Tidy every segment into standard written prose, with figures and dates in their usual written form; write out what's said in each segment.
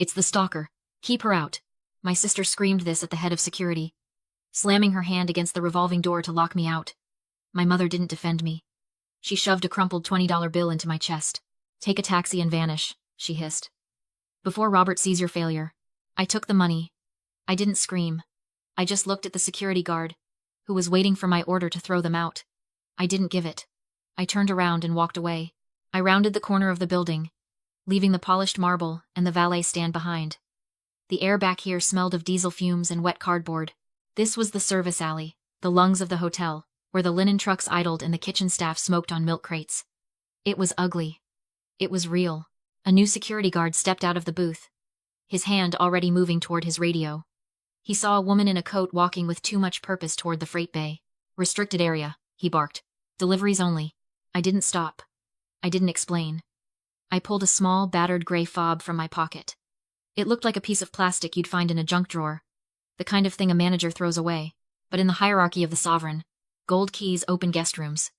It's the stalker. Keep her out. My sister screamed this at the head of security, slamming her hand against the revolving door to lock me out. My mother didn't defend me. She shoved a crumpled $20 bill into my chest. Take a taxi and vanish, she hissed. Before Robert sees your failure. I took the money. I didn't scream. I just looked at the security guard, who was waiting for my order to throw them out. I didn't give it. I turned around and walked away. I rounded the corner of the building, leaving the polished marble and the valet stand behind. The air back here smelled of diesel fumes and wet cardboard. This was the service alley, the lungs of the hotel, where the linen trucks idled and the kitchen staff smoked on milk crates. It was ugly. It was real. A new security guard stepped out of the booth, his hand already moving toward his radio. He saw a woman in a coat walking with too much purpose toward the freight bay. Restricted area, he barked. Deliveries only. I didn't stop. I didn't explain. I pulled a small, battered gray fob from my pocket. It looked like a piece of plastic you'd find in a junk drawer, the kind of thing a manager throws away. But in the hierarchy of the sovereign, gold keys open guest rooms.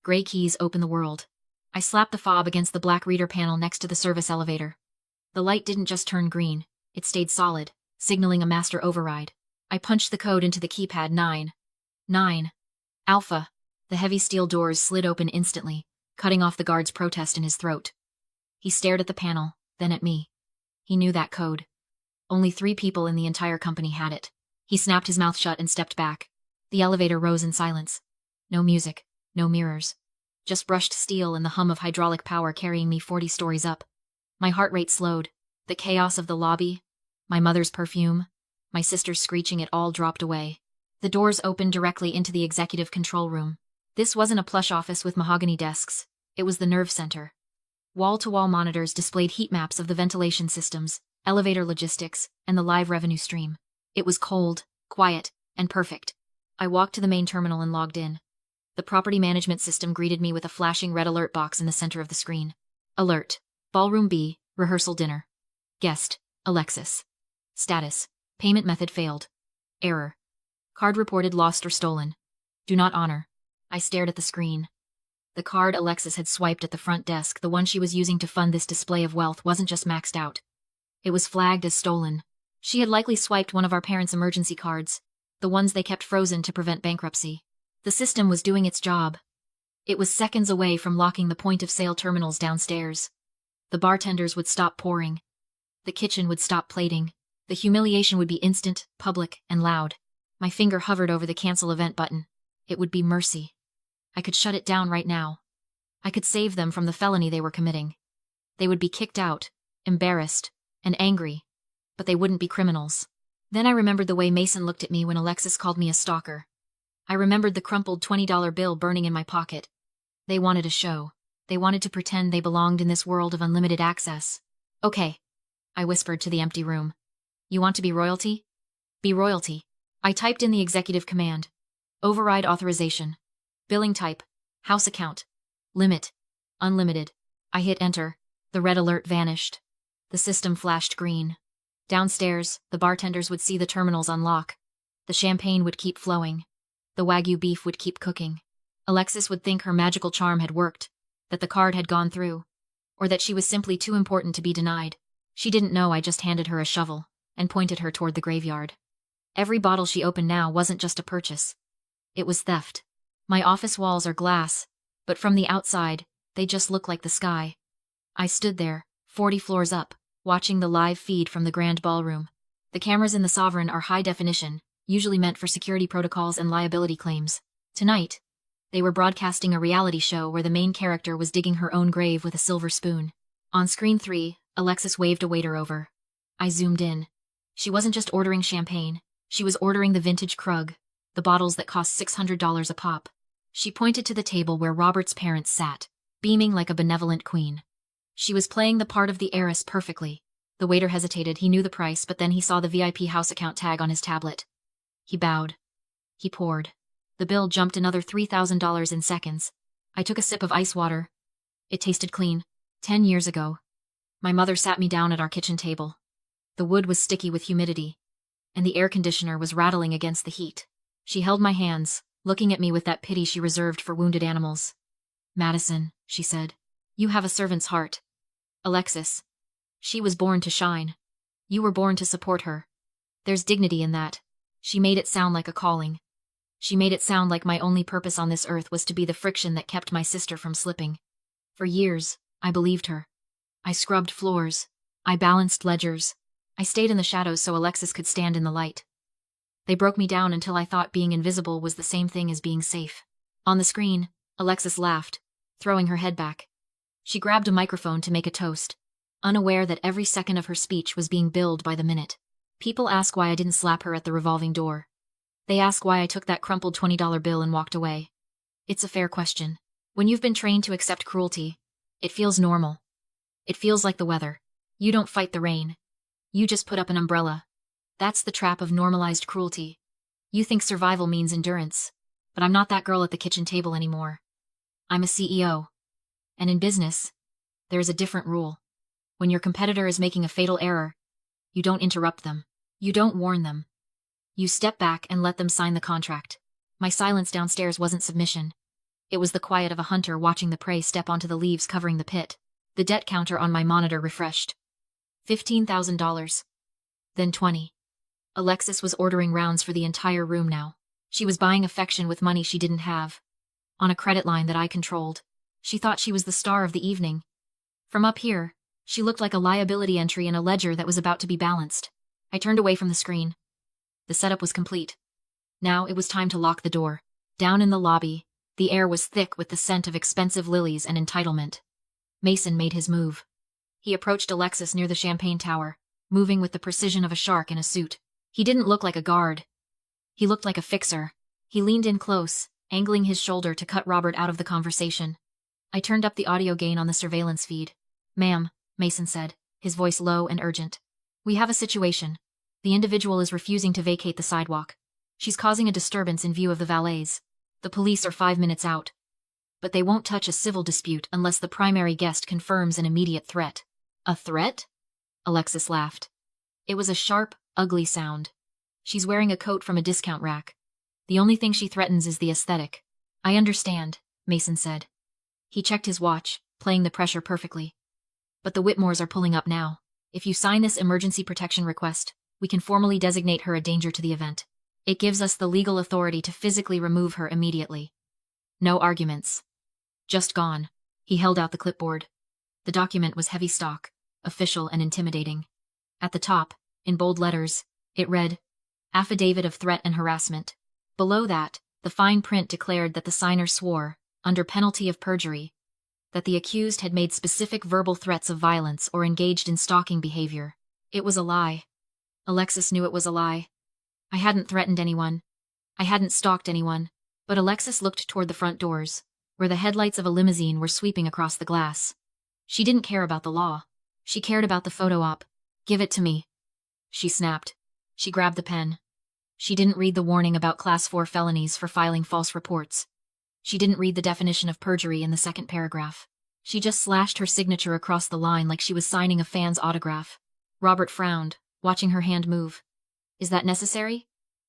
Gray keys open the world. I slapped the fob against the black reader panel next to the service elevator. The light didn't just turn green, it stayed solid, signaling a master override. I punched the code into the keypad. 9. Alpha. The heavy steel doors slid open instantly, cutting off the guard's protest in his throat. He stared at the panel, then at me. He knew that code. Only 3 people in the entire company had it. He snapped his mouth shut and stepped back. The elevator rose in silence. No music, no mirrors. Just brushed steel and the hum of hydraulic power carrying me 40 stories up. My heart rate slowed. The chaos of the lobby, my mother's perfume, my sister's screeching, it all dropped away. The doors opened directly into the executive control room. This wasn't a plush office with mahogany desks. It was the nerve center. Wall-to-wall monitors displayed heat maps of the ventilation systems, elevator logistics, and the live revenue stream. It was cold, quiet, and perfect. I walked to the main terminal and logged in. The property management system greeted me with a flashing red alert box in the center of the screen. Alert. Ballroom B, rehearsal dinner. Guest, Alexis. Status, payment method failed. Error. Card reported lost or stolen. Do not honor. I stared at the screen. The card Alexis had swiped at the front desk, the one she was using to fund this display of wealth, wasn't just maxed out. It was flagged as stolen. She had likely swiped one of our parents' emergency cards, the ones they kept frozen to prevent bankruptcy. The system was doing its job. It was seconds away from locking the point-of-sale terminals downstairs. The bartenders would stop pouring. The kitchen would stop plating. The humiliation would be instant, public, and loud. My finger hovered over the cancel event button. It would be mercy. I could shut it down right now. I could save them from the felony they were committing. They would be kicked out, embarrassed, and angry, but they wouldn't be criminals. Then I remembered the way Mason looked at me when Alexis called me a stalker. I remembered the crumpled $20 bill burning in my pocket. They wanted a show. They wanted to pretend they belonged in this world of unlimited access. Okay, I whispered to the empty room. You want to be royalty? Be royalty. I typed in the executive command. Override authorization. Billing type. House account. Limit. Unlimited. I hit enter. The red alert vanished. The system flashed green. Downstairs, the bartenders would see the terminals unlock. The champagne would keep flowing. The Wagyu beef would keep cooking. Alexis would think her magical charm had worked, that the card had gone through, or that she was simply too important to be denied. She didn't know I just handed her a shovel and pointed her toward the graveyard. Every bottle she opened now wasn't just a purchase. It was theft. My office walls are glass, but from the outside, they just look like the sky. I stood there, 40 floors up, watching the live feed from the grand ballroom. The cameras in the Sovereign are high definition, usually meant for security protocols and liability claims. Tonight, they were broadcasting a reality show where the main character was digging her own grave with a silver spoon. On screen 3, Alexis waved a waiter over. I zoomed in. She wasn't just ordering champagne. She was ordering the vintage Krug, the bottles that cost $600 a pop. She pointed to the table where Robert's parents sat, beaming like a benevolent queen. She was playing the part of the heiress perfectly. The waiter hesitated. He knew the price, but then he saw the VIP house account tag on his tablet. He bowed. He poured. The bill jumped another $3,000 in seconds. I took a sip of ice water. It tasted clean. 10 years ago. My mother sat me down at our kitchen table. The wood was sticky with humidity, and the air conditioner was rattling against the heat. She held my hands, looking at me with that pity she reserved for wounded animals. Madison, she said, you have a servant's heart. Alexis. She was born to shine. You were born to support her. There's dignity in that. She made it sound like a calling. She made it sound like my only purpose on this earth was to be the friction that kept my sister from slipping. For years, I believed her. I scrubbed floors. I balanced ledgers. I stayed in the shadows so Alexis could stand in the light. They broke me down until I thought being invisible was the same thing as being safe. On the screen, Alexis laughed, throwing her head back. She grabbed a microphone to make a toast, unaware that every second of her speech was being billed by the minute. People ask why I didn't slap her at the revolving door. They ask why I took that crumpled $20 bill and walked away. It's a fair question. When you've been trained to accept cruelty, it feels normal. It feels like the weather. You don't fight the rain. You just put up an umbrella. That's the trap of normalized cruelty. You think survival means endurance, but I'm not that girl at the kitchen table anymore. I'm a CEO. And in business, there's a different rule. When your competitor is making a fatal error, you don't interrupt them. You don't warn them. You step back and let them sign the contract. My silence downstairs wasn't submission. It was the quiet of a hunter watching the prey step onto the leaves covering the pit. The debt counter on my monitor refreshed. $15,000. Then 20. Alexis was ordering rounds for the entire room now. She was buying affection with money she didn't have. On a credit line that I controlled. She thought she was the star of the evening. From up here, she looked like a liability entry in a ledger that was about to be balanced. I turned away from the screen. The setup was complete. Now it was time to lock the door. Down in the lobby, the air was thick with the scent of expensive lilies and entitlement. Mason made his move. He approached Alexis near the champagne tower, moving with the precision of a shark in a suit. He didn't look like a guard. He looked like a fixer. He leaned in close, angling his shoulder to cut Robert out of the conversation. I turned up the audio gain on the surveillance feed. "Ma'am," Mason said, his voice low and urgent. "We have a situation. The individual is refusing to vacate the sidewalk. She's causing a disturbance in view of the valets. The police are 5 minutes out. But they won't touch a civil dispute unless the primary guest confirms an immediate threat." "A threat?" Alexis laughed. It was a sharp, ugly sound. "She's wearing a coat from a discount rack. The only thing she threatens is the aesthetic." "I understand," Mason said. He checked his watch, playing the pressure perfectly. "But the Whitmores are pulling up now. If you sign this emergency protection request, we can formally designate her a danger to the event. It gives us the legal authority to physically remove her immediately. No arguments. Just gone." He held out the clipboard. The document was heavy stock, official and intimidating. At the top, in bold letters, it read, "Affidavit of Threat and Harassment." Below that, the fine print declared that the signer swore, under penalty of perjury, that the accused had made specific verbal threats of violence or engaged in stalking behavior. It was a lie. Alexis knew it was a lie. I hadn't threatened anyone. I hadn't stalked anyone. But Alexis looked toward the front doors, where the headlights of a limousine were sweeping across the glass. She didn't care about the law. She cared about the photo op. "Give it to me," she snapped. She grabbed the pen. She didn't read the warning about Class 4 felonies for filing false reports. She didn't read the definition of perjury in the second paragraph. She just slashed her signature across the line like she was signing a fan's autograph. Robert frowned, watching her hand move. "Is that necessary?"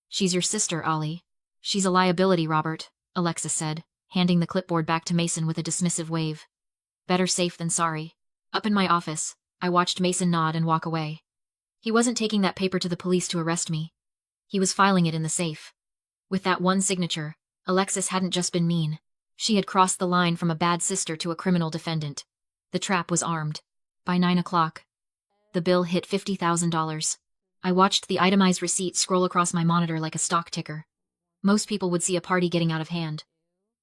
"She's your sister, Ollie." "She's a liability, Robert," Alexis said, handing the clipboard back to Mason with a dismissive wave. "Better safe than sorry." Up in my office, I watched Mason nod and walk away. He wasn't taking that paper to the police to arrest me. He was filing it in the safe. With that one signature, Alexis hadn't just been mean. She had crossed the line from a bad sister to a criminal defendant. The trap was armed. By 9 o'clock, the bill hit $50,000. I watched the itemized receipt scroll across my monitor like a stock ticker. Most people would see a party getting out of hand.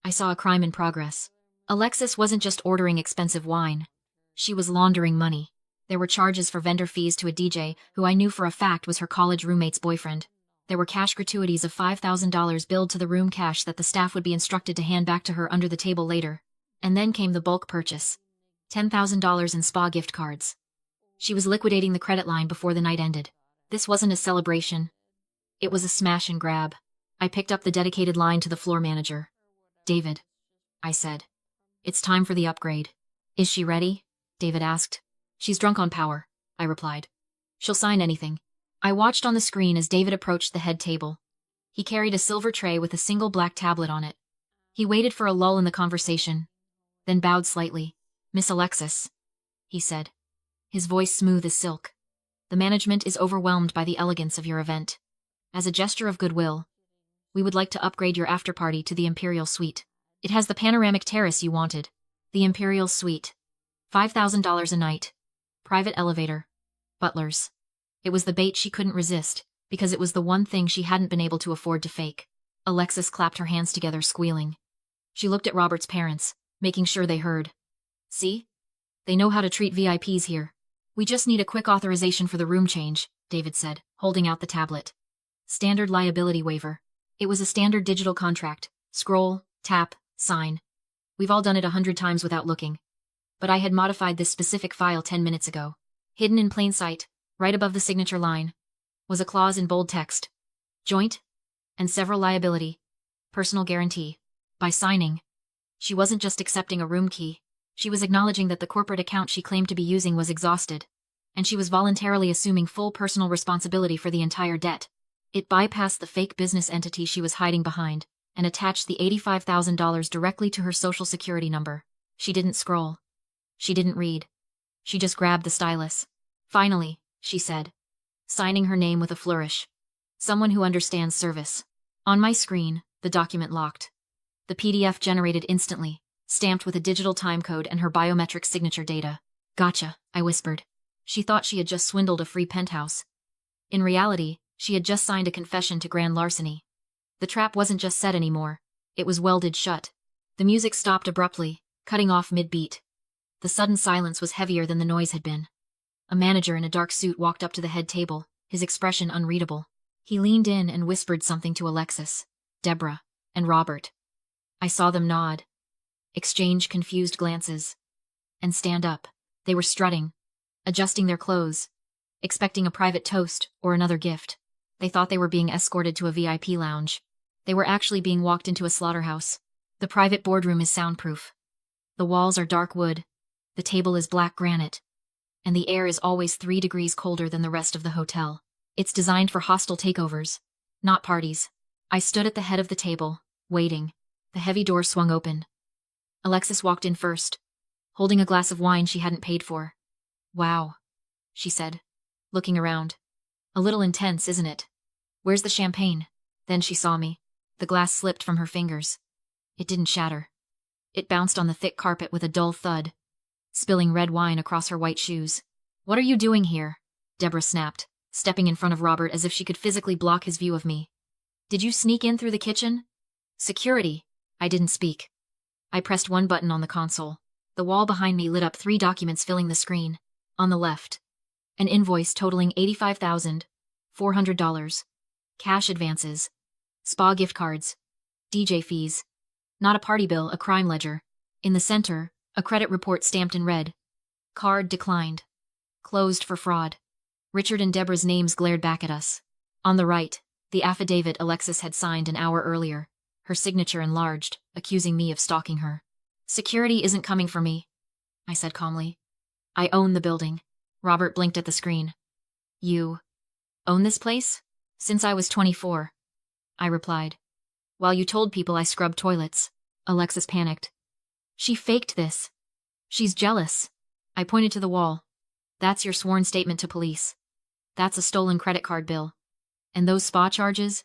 I saw a crime in progress. Alexis wasn't just ordering expensive wine. She was laundering money. There were charges for vendor fees to a DJ who I knew for a fact was her college roommate's boyfriend. There were cash gratuities of $5,000 billed to the room cash that the staff would be instructed to hand back to her under the table later. And then came the bulk purchase. $10,000 in spa gift cards. She was liquidating the credit line before the night ended. This wasn't a celebration. It was a smash and grab. I picked up the dedicated line to the floor manager. "David," I said. "It's time for the upgrade." "Is she ready?" David asked. "She's drunk on power," I replied. "She'll sign anything." I watched on the screen as David approached the head table. He carried a silver tray with a single black tablet on it. He waited for a lull in the conversation, then bowed slightly. "Miss Alexis," he said, his voice smooth as silk. The management is overwhelmed by the elegance of your event. As a gesture of goodwill, we would like to upgrade your after-party to the Imperial Suite. It has the panoramic terrace you wanted. The Imperial Suite. $5,000 a night. Private elevator. Butlers. It was the bait she couldn't resist, because it was the one thing she hadn't been able to afford to fake. Alexis clapped her hands together, squealing. She looked at Robert's parents, making sure they heard. See? They know how to treat VIPs here. We just need a quick authorization for the room change, David said, holding out the tablet. Standard liability waiver. It was a standard digital contract. Scroll, tap, sign. We've all done it 100 times without looking. But I had modified this specific file 10 minutes ago. Hidden in plain sight, right above the signature line, was a clause in bold text. Joint and several liability. Personal guarantee. By signing, she wasn't just accepting a room key. She was acknowledging that the corporate account she claimed to be using was exhausted, and she was voluntarily assuming full personal responsibility for the entire debt. It bypassed the fake business entity she was hiding behind and attached the $85,000 directly to her social security number. She didn't scroll. She didn't read. She just grabbed the stylus. Finally, she said, signing her name with a flourish. Someone who understands service. On my screen, the document locked. The PDF generated instantly, stamped with a digital timecode and her biometric signature data. Gotcha, I whispered. She thought she had just swindled a free penthouse. In reality, she had just signed a confession to grand larceny. The trap wasn't just set anymore. It was welded shut. The music stopped abruptly, cutting off mid-beat. The sudden silence was heavier than the noise had been. A manager in a dark suit walked up to the head table, his expression unreadable. He leaned in and whispered something to Alexis, Deborah, and Robert. I saw them nod, exchange confused glances, and stand up. They were strutting, adjusting their clothes, expecting a private toast or another gift. They thought they were being escorted to a VIP lounge. They were actually being walked into a slaughterhouse. The private boardroom is soundproof. The walls are dark wood. The table is black granite. And the air is always 3 degrees colder than the rest of the hotel. It's designed for hostile takeovers, not parties. I stood at the head of the table, waiting. The heavy door swung open. Alexis walked in first, holding a glass of wine she hadn't paid for. Wow, she said, looking around. A little intense, isn't it? Where's the champagne? Then she saw me. The glass slipped from her fingers. It didn't shatter. It bounced on the thick carpet with a dull thud, spilling red wine across her white shoes. What are you doing here? Deborah snapped, stepping in front of Robert as if she could physically block his view of me. Did you sneak in through the kitchen? Security. I didn't speak. I pressed one button on the console. The wall behind me lit up 3 documents filling the screen. On the left, an invoice totaling $85,400. Cash advances. Spa gift cards. DJ fees. Not a party bill, a crime ledger. In the center, a credit report stamped in red. Card declined. Closed for fraud. Richard and Deborah's names glared back at us. On the right, the affidavit Alexis had signed an hour earlier. Her signature enlarged, accusing me of stalking her. Security isn't coming for me, I said calmly. I own the building. Robert blinked at the screen. You own this place? Since I was 24, I replied. While you told people I scrubbed toilets. Alexis panicked. She faked this. She's jealous. I pointed to the wall. That's your sworn statement to police. That's a stolen credit card bill. And those spa charges?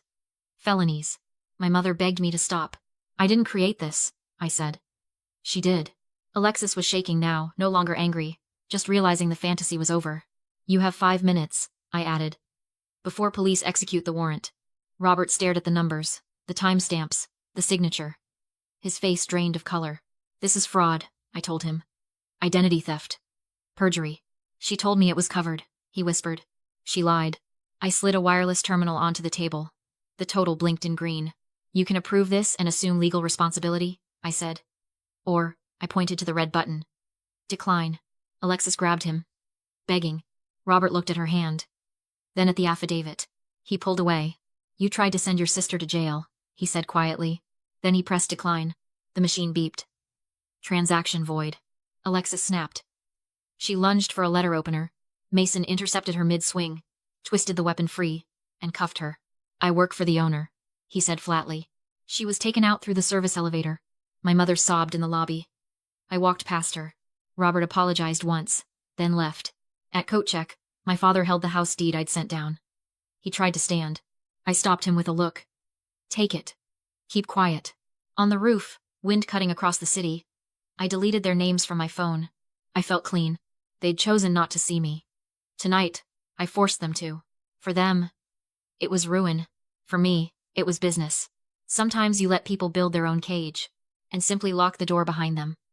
Felonies. My mother begged me to stop. I didn't create this, I said. She did. Alexis was shaking now, no longer angry, just realizing the fantasy was over. You have 5 minutes, I added. Before police execute the warrant. Robert stared at the numbers, the timestamps, the signature. His face drained of color. This is fraud, I told him. Identity theft. Perjury. She told me it was covered, he whispered. She lied. I slid a wireless terminal onto the table. The total blinked in green. You can approve this and assume legal responsibility, I said. Or, I pointed to the red button. Decline. Alexis grabbed him. Begging. Robert looked at her hand. Then at the affidavit. He pulled away. You tried to send your sister to jail, he said quietly. Then he pressed decline. The machine beeped. Transaction void. Alexis snapped. She lunged for a letter opener. Mason intercepted her mid-swing, twisted the weapon free, and cuffed her. I work for the owner, he said flatly. She was taken out through the service elevator. My mother sobbed in the lobby. I walked past her. Robert apologized once, then left. At coat check, My father held the house deed I'd sent down. He tried to stand. I stopped him with a look. Take it. Keep quiet. On the roof, wind cutting across the city. I deleted their names from my phone. I felt clean. They'd chosen not to see me. Tonight, I forced them to. For them, it was ruin. For me, it was business. Sometimes you let people build their own cage and simply lock the door behind them.